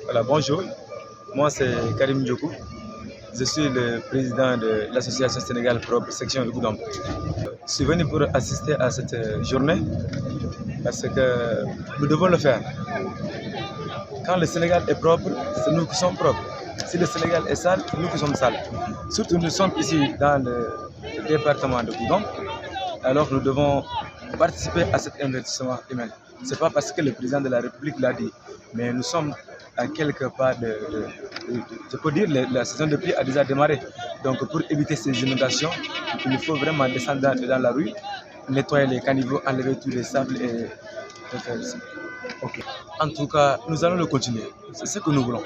Voilà, bonjour, moi c'est Karim Djokou, je suis le président de l'association Sénégal Propre section de Goudomp. Je suis venu pour assister à cette journée parce que nous devons le faire. Quand le Sénégal est propre, c'est nous qui sommes propres. Si le Sénégal est sale, c'est nous qui sommes sales. Surtout nous sommes ici dans le département de Goudomp, alors nous devons participer à cet investissement humain. Ce n'est pas parce que le président de la République l'a dit, mais nous sommes à quelque part je peux dire la saison de pluie a déjà démarré. Donc pour éviter ces inondations, il faut vraiment descendre dans la rue, nettoyer les caniveaux, enlever tous les sables et faire ça. Okay. En tout cas, nous allons le continuer. C'est ce que nous voulons.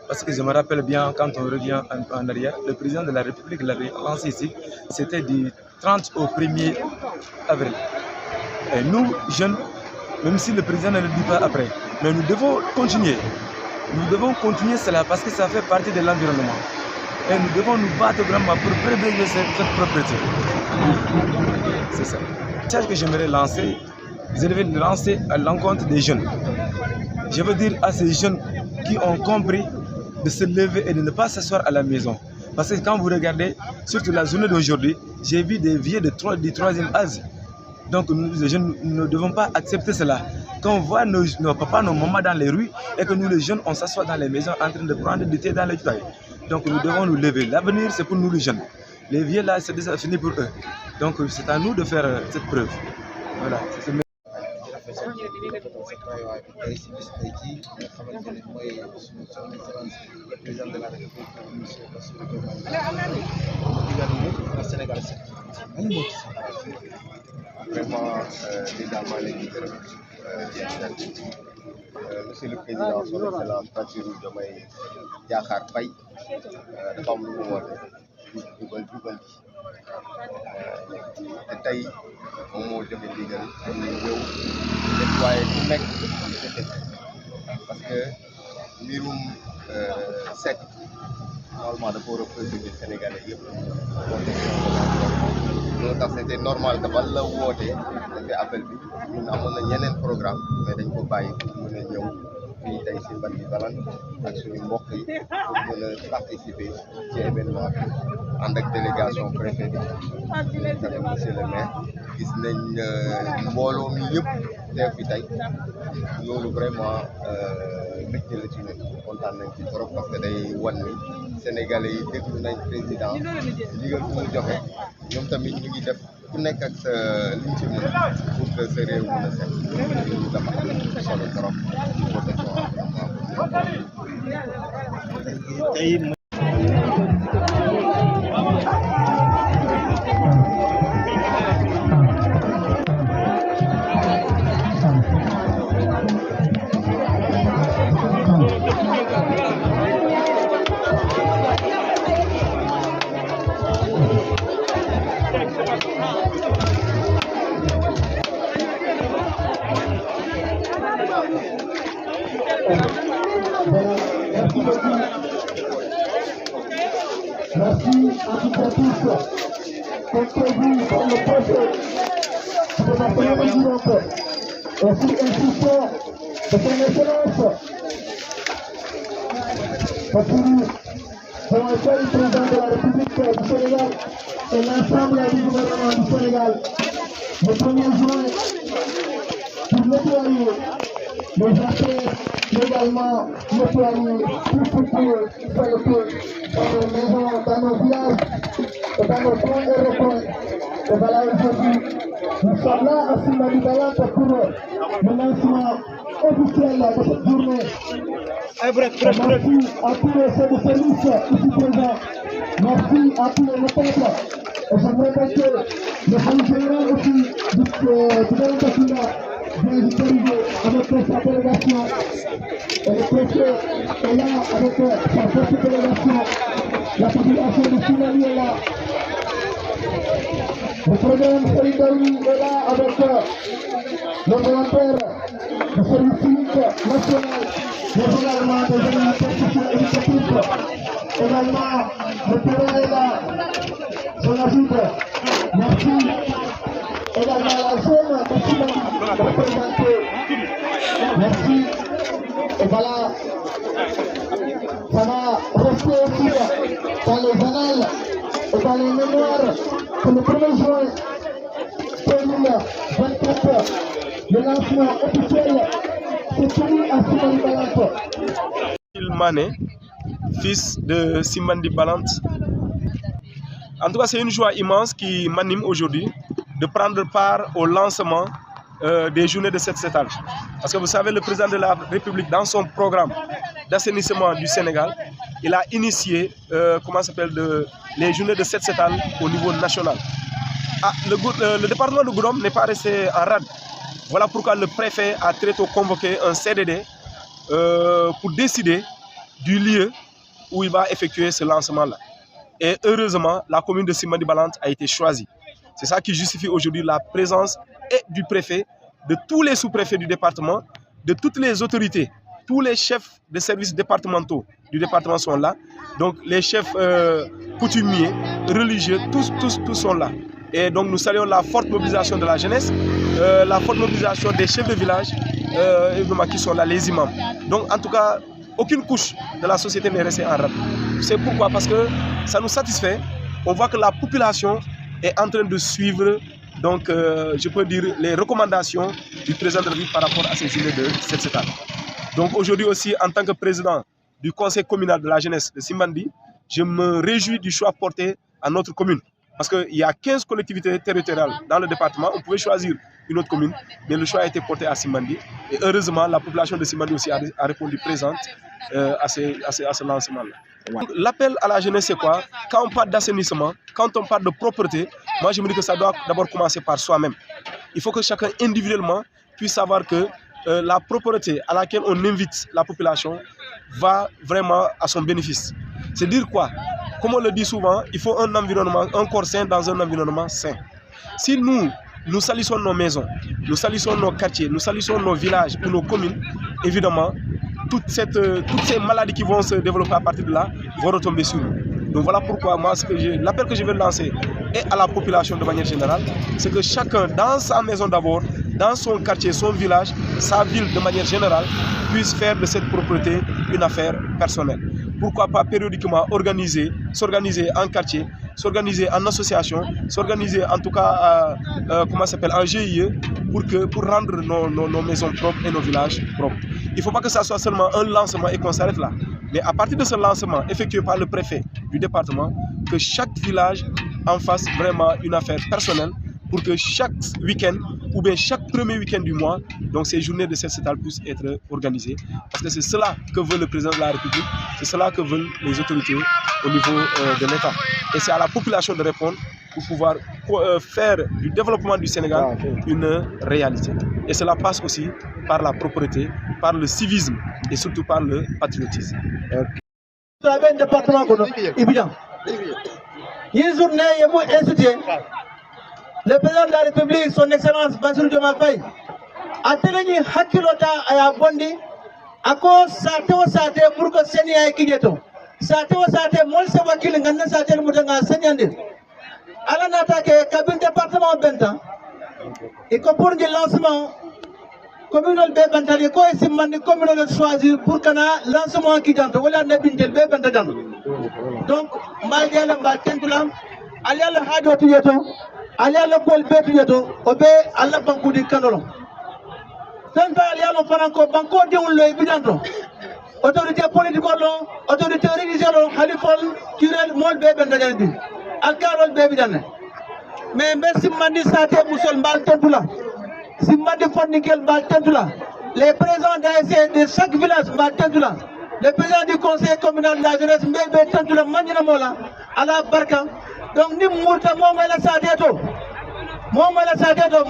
Parce que je me rappelle bien, quand on revient en arrière, le président de la République l'avait lancé ici, c'était du 30 au 1er avril. Et nous, jeunes, même si le président ne le dit pas après, mais nous devons continuer. Nous devons continuer cela parce que ça fait partie de l'environnement. Et nous devons nous battre vraiment pour préserver cette propriété. C'est ça. Le message que j'aimerais lancer, je devais le lancer à l'encontre des jeunes. Je veux dire à ces jeunes qui ont compris de se lever et de ne pas s'asseoir à la maison. Parce que quand vous regardez, surtout la journée d'aujourd'hui, j'ai vu des vieux du 3e âge. Donc nous, les jeunes, nous ne devons pas accepter cela. Quand on voit nos papas, nos mamans dans les rues et que nous, les jeunes, on s'assoit dans les maisons en train de prendre du thé dans les tailles. Donc nous devons nous lever. L'avenir, c'est pour nous, les jeunes. Les vieux, là, c'est déjà fini pour eux. Donc c'est à nous de faire cette preuve. Voilà. Vraiment, également les leaders Monsieur le Président, son Excellence Bassirou Diomaye Diakhar Faye dafa am lu mu woote jubal te tey moom moo joxe ndigal ñu ñëw nettoyer ku nekk parce que mbirum set normalement dafa war a préserver Sénégalais yëpp loolu tax c'était normal que bala la wootee dafay appel bi ñun amoon na yeneen programme mais dañ ko bàyyi pour mën a ñëw fii tey si Mbadji Balane ak suñu mbokk yi pour mën a participer ci événement bi ànd ak délégation préfet bi tamit monsieur le maire gis nañ mbooloo mi yëpp teew fi tey loolu vraiment mbégte la ci ñun kontaan nañ ci trop parce que day wan ni Sénégalais yi déglu nañ président ndigal bu mu joxe ñoom tamit ñu ngi def ku nekk ak sa liñ ci mën pour que sa réew mën a set loolu dafa am solo trop protection environnement. Merci à toutes et à tous. Comptez-vous par le projet de la présidente et aussi insistant de son excellence. Bassirou Diomaye Faye, président de la République du Sénégal et l'ensemble du gouvernement du Sénégal, le 1er juin, pour nettoyer les affaires, également nettoyer tout ce qui fait le feu dans nos maisons, dans nos villages, et dans nos coins et recoins. Et voilà, aujourd'hui, nous sommes là à Mbadji Balane pour le lancement officiel de cette journée. Merci à tous les chefs de service ici présents. Merci à tous les peuples. Et j'aimerais que le police général aussi du Département vient d'arriver avec sa délégation. Et le préfet est là avec sa forte délégation. La population de Sinali est là. Le président Solidarité est là avec le volontaire du service civique national, mais également des institutions éducatives. Également, le terrain est là. Son ajoute. Merci. Également la zone de Sinali représentée. Merci. Et voilà. Ça va rester aussi dans les annales et dans les mémoires que le 1er juin 2024, le lancement officiel s'est tenu à Simbandi Balante. Mané, fils de Simbandi Balante. En tout cas, c'est une joie immense qui m'anime aujourd'hui de prendre part au lancement des journées de cette année. Parce que vous savez, le président de la République, dans son programme d'assainissement du Sénégal, il a initié les journées de cette année au niveau national. Le département de Goudomp n'est pas resté en rade. Voilà pourquoi le préfet a très tôt convoqué un CDD pour décider du lieu où il va effectuer ce lancement-là. Et heureusement, la commune de Simbandi Balante a été choisie. C'est ça qui justifie aujourd'hui la présence et du préfet, de tous les sous-préfets du département, de toutes les autorités. Tous les chefs de services départementaux du département sont là. Donc les chefs coutumiers, religieux, tous sont là. Et donc nous saluons la forte mobilisation de la jeunesse, la forte mobilisation des chefs de village, évidemment qui sont là, les imams. Donc en tout cas, aucune couche de la société n'est restée en rade. C'est pourquoi, parce que ça nous satisfait. On voit que la population est en train de suivre, donc je peux dire, les recommandations du président de la République par rapport à ces journées de cette année. Donc aujourd'hui aussi, en tant que président du conseil communal de la jeunesse de Simbandi, je me réjouis du choix porté à notre commune. Parce qu'il y a 15 collectivités territoriales dans le département, on pouvait choisir une autre commune, mais le choix a été porté à Simbandi. Et heureusement, la population de Simbandi aussi a répondu présente à ce lancement-là. L'appel à la jeunesse, c'est quoi? Quand on parle d'assainissement, quand on parle de propreté, moi je me dis que ça doit d'abord commencer par soi-même. Il faut que chacun individuellement puisse savoir que la propreté à laquelle on invite la population va vraiment à son bénéfice. C'est dire quoi? Comme on le dit souvent, il faut un environnement, un corps sain dans un environnement sain. Si nous salissons nos maisons, nous salissons nos quartiers, nous salissons nos villages ou nos communes, évidemment, toutes ces maladies qui vont se développer à partir de là vont retomber sur nous. Donc voilà pourquoi moi, l'appel que je veux lancer et à la population de manière générale, c'est que chacun dans sa maison d'abord, dans son quartier, son village, sa ville de manière générale, puisse faire de cette propreté une affaire personnelle. Pourquoi pas périodiquement s'organiser en quartier, s'organiser en association, s'organiser en tout cas en GIE pour rendre nos maisons propres et nos villages propres. Il ne faut pas que ça soit seulement un lancement et qu'on s'arrête là. Mais à partir de ce lancement effectué par le préfet du département, que chaque village en fasse vraiment une affaire personnelle pour que chaque week-end ou bien chaque premier week-end du mois, donc ces journées de cette année puissent être organisées. Parce que c'est cela que veut le président de la République, c'est cela que veulent les autorités au niveau de l'État. Et c'est à la population de répondre pour pouvoir faire du développement du Sénégal une réalité. Et cela passe aussi par la propreté, par le civisme et surtout par le patriotisme. Le président de la République, son Excellence Bassirou Diomaye Faye, a tenu hakilota aya bondi ako sate pour que Seigneur kijeto sate mol se wakil ngana sate mudanga Seigneur ala natake kabine département benta et que pour le lancement communal be bantali ko Simbandi communal choisir pour kana lancement ki janto wala nebintel be banta janto donc mbaljela mbal tentulam aliala hajo tiyeto aliala pol betu yeto obe alla banku di kanolo tanta aliala franco banko di un loy bidanto autorité politique lo autorité religieuse lo khalifol kirel mol be ben dajandi alkarol be bidanne mais be Simbandi sate musol mbal tentula Simbandi fonnikel mbal tentula les présidents d'ASC de chaque village mbal tentula le président du conseil communal de la jeunesse mbé tentula manjina mola ala barka donc ni murta momala sadeto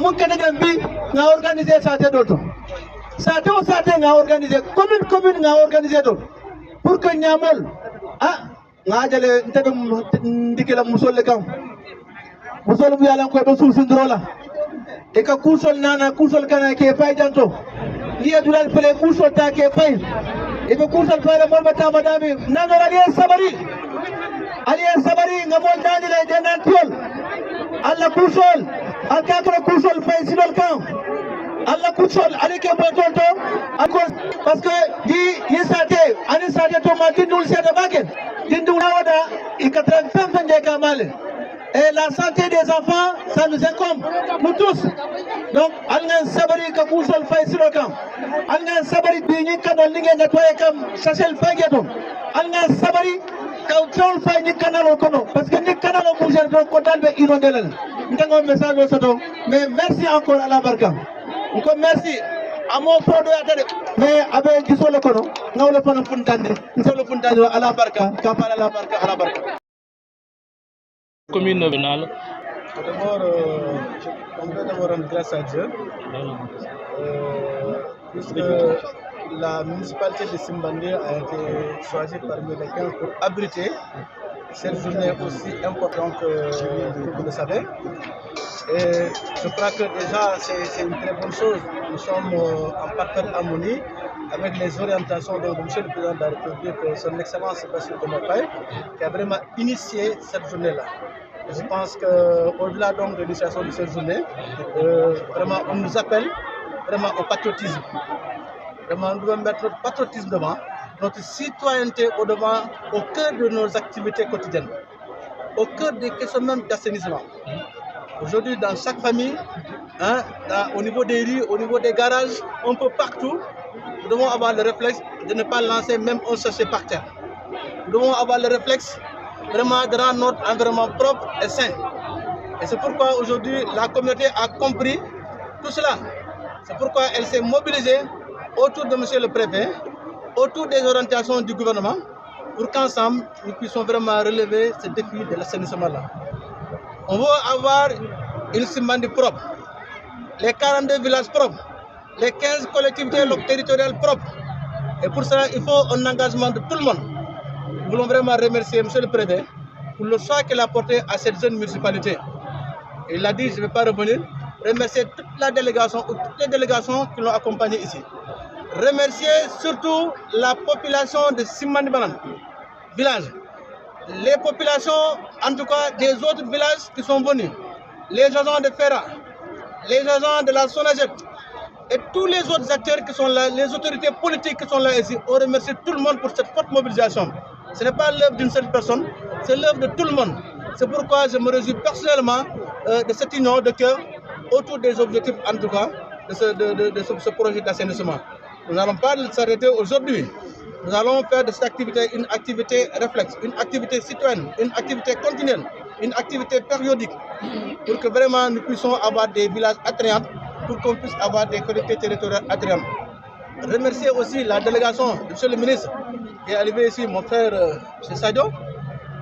mukene jambi nga organiser sadeto to sate nga organiser commune nga organiser to pour que nyamol nga jale ntedum ndikela musol kam musol bu yalla ko do susindrola e ka kusol nana kusol kana ke fay janto liya dulal pele kusol ta ke fay e be kusol fay mo mata madami nangara liya sabari aliya sabari nga mo dani le denan tol alla kusol alkakra kusol fay sidol kam Allah kusol alike botonto akos parce que di sate ani sate to ma tindul sate baken tindul wada ikatra fenfende kamale. Et la santé des enfants, ça nous incombe, nous tous. Donc, alngan sabari ka kusol fay silokam. Alngan sabari bini kanal linge nettoyer kam sachel fageto. Alngan sabari ka tol fay ni kanal kono parce que ni kanal ko gère donc ko dalbe inondel. Ndango message o soto. Mais merci encore à la barka. Encore merci. Amo prodo atade. Mais abe gisolo kono, ngawle fana funtande. Gisolo funtande ala barka, kapala ala barka ala barka. Commune nominale. D'abord, on veut d'abord rendre grâce à Dieu, puisque la municipalité de Simbandi a été choisie parmi les 15 pour abriter cette journée aussi importante que vous le savez. Et je crois que déjà c'est une très bonne chose. Nous sommes en parfaite harmonie avec les orientations de M. le Président de la République, son Excellence Bassirou Diomaye Faye, qui a vraiment initié cette journée-là. Je pense qu'au-delà donc de l'initiation de cette journée, vraiment on nous appelle vraiment au patriotisme. Vraiment, nous devons mettre notre patriotisme devant, notre citoyenneté au devant, au cœur de nos activités quotidiennes, au cœur des questions même d'assainissement. Aujourd'hui, dans chaque famille, au niveau des rues, au niveau des garages, un peu partout, nous devons avoir le réflexe de ne pas lancer même un sachet par terre. Nous devons avoir le réflexe vraiment de rendre notre environnement propre et sain. Et c'est pourquoi aujourd'hui la communauté a compris tout cela. C'est pourquoi elle s'est mobilisée autour de M. le Préfet, autour des orientations du gouvernement, pour qu'ensemble nous puissions vraiment relever ce défi de l'assainissement-là. On veut avoir une Simbandi propre, les 42 villages propres, les 15 collectivités territoriales propres. Et pour cela, il faut un engagement de tout le monde. Nous voulons vraiment remercier M. le Préfet pour le choix qu'il a porté à cette jeune municipalité. Il a dit, je ne vais pas revenir, remercier toute la délégation ou toutes les délégations qui l'ont accompagné ici. Remercier surtout la population de Simbandi Balan, village. Les populations, en tout cas des autres villages qui sont venus, les agents de FERA, les agents de la SONAGED et tous les autres acteurs qui sont là, les autorités politiques qui sont là ici, on remercie tout le monde pour cette forte mobilisation. Ce n'est pas l'œuvre d'une seule personne, c'est l'œuvre de tout le monde. C'est pourquoi je me réjouis personnellement de cette union de cœur autour des objectifs, en tout cas, de ce projet d'assainissement. Nous n'allons pas s'arrêter aujourd'hui. Nous allons faire de cette activité une activité réflexe, une activité citoyenne, une activité continuelle, une activité périodique, pour que vraiment nous puissions avoir des villages attrayants, pour qu'on puisse avoir des collectivités territoriales attrayantes. Remercier aussi la délégation de M. le ministre qui est arrivé ici, mon frère M. Sadio.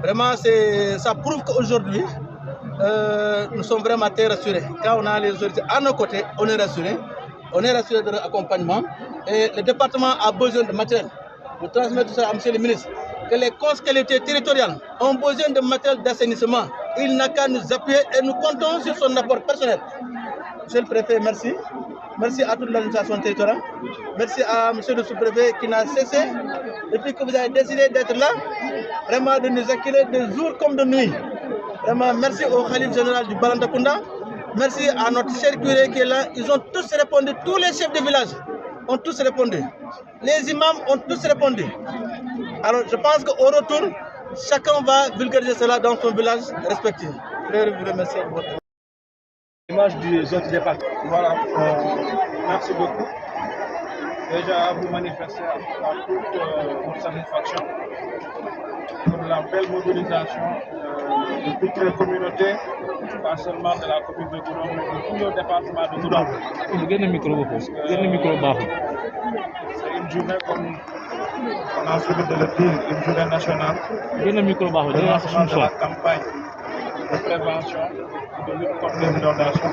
Vraiment, ça prouve qu'aujourd'hui, nous sommes vraiment très rassurés. Quand on a les autorités à nos côtés, on est rassurés. On est rassurés de leur accompagnement. Et le département a besoin de matériel. Nous transmettons ça à M. le ministre. Que les collectivités territoriales ont besoin de matériel d'assainissement. Il n'a qu'à nous appuyer et nous comptons sur son apport personnel. Monsieur le Préfet, merci. Merci à toute l'administration territoriale. Merci à Monsieur le Sous-Préfet qui n'a cessé, depuis que vous avez décidé d'être là, vraiment de nous accueillir de jour comme de nuit. Vraiment, merci au Khalif général du Balantakunda. Merci à notre cher curé qui est là. Ils ont tous répondu, tous les chefs de village ont tous répondu. Les imams ont tous répondu. Alors, je pense qu'au retour, chacun va vulgariser cela dans son village respectif. Je vous remercie. L'image des autres départements. Voilà, merci beaucoup. Déjà, vous manifestez à toute notre satisfaction pour la belle mobilisation de toutes les communautés, pas seulement de la commune de Goudomp, mais de tout le département de Goudomp. C'est une journée, comme on a envie de le dire, une journée nationale. Le lancement de la campagne de prévention de lutte contre les inondations.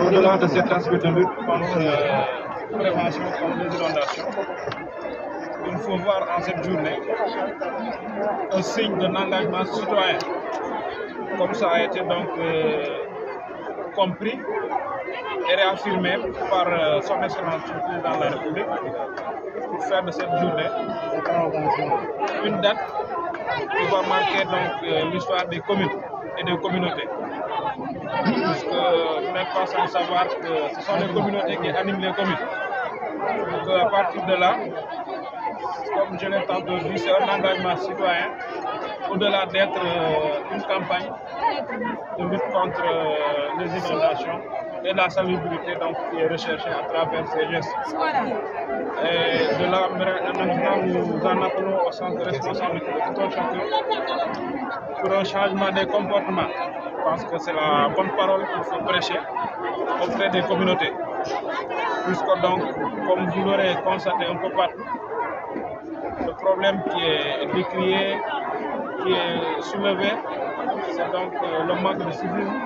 Au-delà de cet aspect de lutte contre la prévention contre les inondations, il faut voir en cette journée un signe d'un engagement citoyen, comme ça a été donc compris et réaffirmé par son Excellence le Président de la République pour faire de cette journée une date qui va marquer donc l'histoire des communes et des communautés. puisque vous n'êtes pas sans savoir que ce sont les communautés qui animent les communes. Donc à partir de là, comme je l'ai tantôt dit, c'est un engagement citoyen, au-delà d'être une campagne de lutte contre les inondations et la salubrité donc, qui est recherchée à travers ces gestes. Et de là, maintenant, nous en appelons au sens de responsabilité de tout un chacun pour un changement des comportements. Je pense que c'est la bonne parole qu'il faut prêcher auprès des communautés. Puisque donc, comme vous l'aurez constaté un peu partout, le problème qui est décrié, qui est soulevé, c'est donc le manque de civisme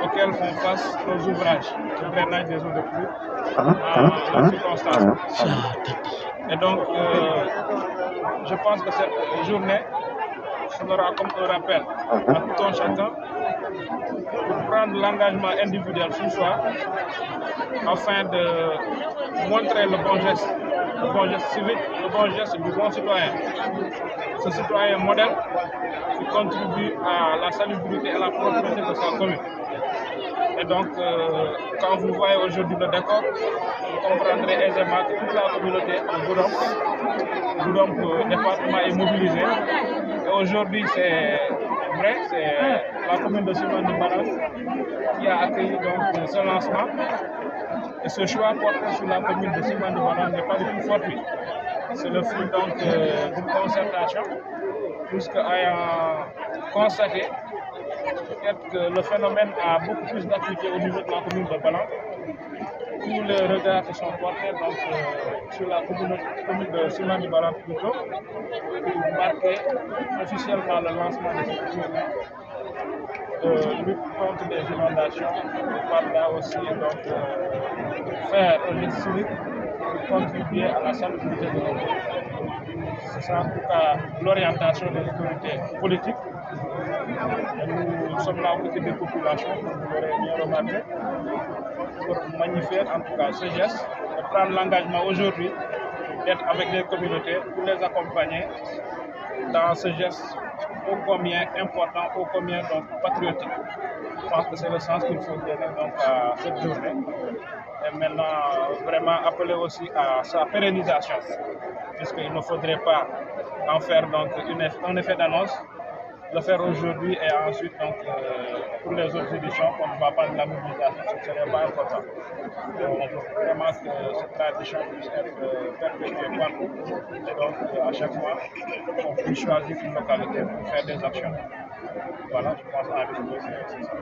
auquel font face nos ouvrages, le drainage des eaux de pluie, en circonstance. Et donc, je pense que cette journée sera comme un rappel à tout un chacun pour prendre l'engagement individuel sur soi afin de montrer le bon geste civique, le bon geste du bon citoyen. Ce citoyen modèle qui contribue à la salubrité et à la propreté de sa commune. Et donc, quand vous voyez aujourd'hui le décor, vous comprendrez aisément que toute la communauté en Goudomp département est mobilisée. Et aujourd'hui, c'est vrai, c'est la commune de Simandi Balange qui a accueilli donc ce lancement. Et ce choix porté sur la commune de Simandi Balange n'est pas du tout fortuit. C'est le fruit donc d'une concertation, puisque ayant constaté que le phénomène a beaucoup plus d'activité au niveau de la commune de Balange, tous les regards se sont portés donc, sur la commune de Simandi Balange plutôt, pour marquer officiellement le lancement de cette journée de lutte contre les inondations, et par là aussi donc, faire un geste civique pour contribuer à la salubrité de nos pays. C'est en tout cas l'orientation des autorités politiques. Et nous sommes là au côté des populations, comme vous l'aurez bien remarqué, pour magnifier en tout cas ce geste et prendre l'engagement aujourd'hui d'être avec les communautés pour les accompagner dans ce geste ô combien important, ô combien donc patriotique. Je pense que c'est le sens qu'il faut donner donc à cette journée. Et maintenant, vraiment appeler aussi à sa pérennisation, puisqu'il ne faudrait pas en faire donc un effet d'annonce, le faire aujourd'hui et ensuite donc, pour les autres éditions, on ne va pas de la mobilisation, ce ne serait pas important. On veut vraiment que cette tradition puisse être perpétuée partout et donc à chaque fois, on puisse choisir une localité pour faire des actions. Voilà, je pense à la c'est ça.